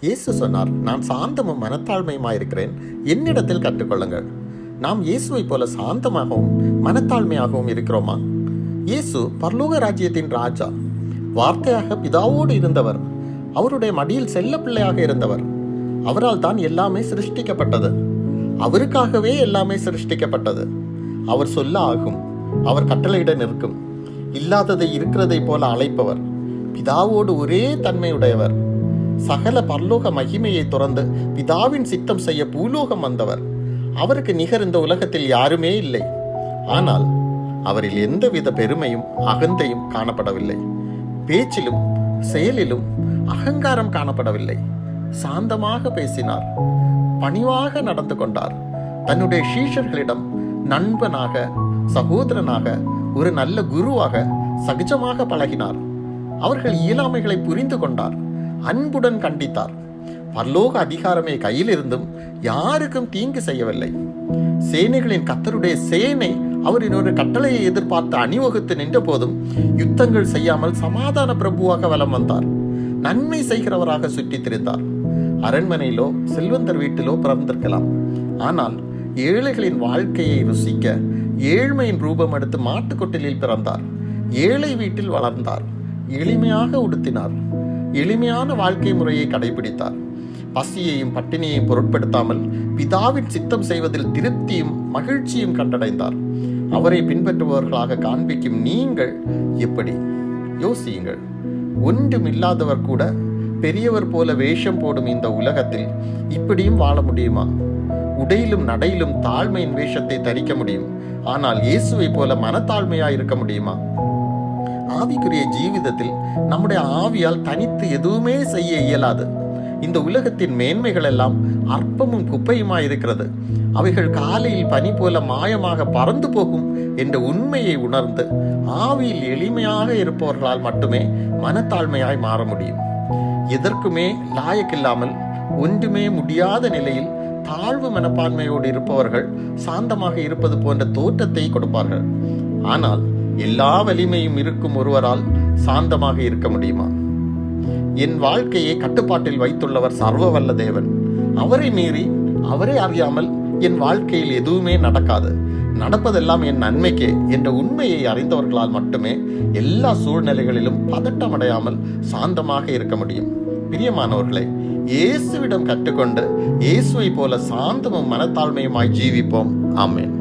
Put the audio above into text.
இயேசு சொன்னார், நான் சாந்தமும் மனத்தாழ்மையுமாயிருக்கிறேன், என்னிடத்தில் கற்றுக்கொள்ளுங்கள். நாம் இயேசுவை போல சாந்தமாகவும் மனத்தாழ்மையாகவும் இருக்கிறோமா? இயேசு பரலோக ராஜ்யத்தின் ராஜா. வார்த்தையாக பிதாவோடு இருந்தவர். அவருடைய மடியில் செல்ல பிள்ளையாக இருந்தவர். அவரால் தான் எல்லாமே சிருஷ்டிக்கப்பட்டது. அவருக்காகவே எல்லாமே சிருஷ்டிக்கப்பட்டது. அவர் சொல்ல ஆகும். அவர் கட்டளையிட நிற்கும். இல்லாததை இருக்கிறதை போல அழைப்பவர். பிதாவோடு ஒரே தன்மையுடையவர். சகல பரலோக மகிமையை துறந்து பிதாவின் சித்தம் செய்ய பூலோகம் வந்தவர். அவருக்கு நிகர் இந்த உலகத்தில் யாருமே இல்லை. ஆனால் அவரில் எந்தவித பெருமையும் அகந்தையும் காணப்படவில்லை. பேச்சிலும் செயலிலும் அகங்காரம் காணப்படவில்லை. சாந்தமாக பேசினார். பணிவாக நடந்து கொண்டார். தன்னுடைய சீஷர்களிடம் நண்பனாக, சகோதரனாக, ஒரு நல்ல குருவாக சகஜமாக பழகினார். அவர்கள் இயலாமைகளை புரிந்து கொண்டார். அன்புடன் கண்டித்தார். பரலோக அதிகாரமே கையில் இருந்தும் யாருக்கும் தீங்கு செய்யவில்லை. சேனைகளின் கர்த்தருடைய சேனை அவரின் ஒரு கட்டளையை எதிர்பார்த்து அணிவகுத்து நின்ற போதும் யுத்தங்கள் செய்யாமல் சமாதான பிரபுவாக வலம் வந்தார். நன்மை செய்கிறவராக சுற்றித் திரிந்தார். அரண்மனையிலோ செல்வந்தர் வீட்டிலோ பிறந்திருக்கலாம். ஆனால் ஏழைகளின் வாழ்க்கையை ருசிக்க ஏழ்மையின் ரூபம் எடுத்து மாட்டுக்கொட்டிலில் பிறந்தார். ஏழை வீட்டில் வளர்ந்தார். எளிமையாக உடுத்தினார். எளிமையான வாழ்க்கை முறையை கடைபிடித்தார். பசியையும் பட்டினியையும் பொருட்படுத்தாமல் பிதாவின் சித்தம் செய்வதில் திருப்தியும் மகிழ்ச்சியும் கண்டடைந்தார். அவரை பின்பற்றுபவர்களாக காண்பிக்கும் நீங்கள் எப்படி? யோசியுங்கள். ஒன்றுமில்லாதவர் கூட பெரியவர் போல வேஷம் போடும் இந்த உலகத்தில் இப்படியும் வாழ முடியுமா? உடையிலும் நடையிலும் தாழ்மையின் வேஷத்தை தரிக்க முடியும். ஆனால் இயேசுவை போல மனத்தாழ்மையாய் இருக்க முடியுமா? ஆவிக்குரிய ஜீவிதத்தில் நம்முடைய ஆவியால் தனித்து எதுவுமே செய்ய இயலாது. இந்த உலகத்தின் மேன்மைகள் எல்லாம் அற்பமும் குப்பையுமாயிருக்கிறது. அவைகள் காலையில் பனி போல மாயமாக பறந்து போகும் என்ற உண்மையை உணர்ந்து ஆவியில் எளிமையாக இருப்பவர்களால் மட்டுமே மனத்தாழ்மையாய் மாற முடியும். எதற்குமே லாயக்கில்லாமல் ஒன்றுமே முடியாத நிலையில் தாழ்வு மனப்பான்மையோடு இருப்பவர்கள் சாந்தமாக இருப்பது போன்ற தோற்றத்தை கொடுப்பார்கள். ஆனால் எல்லா வலிமையும் இருக்கும் ஒருவரால் சாந்தமாக இருக்க முடியுமா? என் வாழ்க்கையை கட்டுப்பாட்டில் வைத்துள்ளவர் சர்வ வல்ல தேவன். அவரை மீறி, அவரை அறியாமல் என் வாழ்க்கையில் எதுவுமே நடக்காது. நடப்பதெல்லாம் என் நன்மைக்கே என்ற உண்மையை அறிந்தவர்களால் மட்டுமே எல்லா சூழ்நிலைகளிலும் பதட்டமடையாமல் சாந்தமாக இருக்க முடியும். பிரியமானவர்களே, இயேசுவிடம் கற்றுக்கொண்டு இயேசுவை போல சாந்தமும் மனத்தாழ்மையுமாய் ஜீவிப்போம். ஆமென்.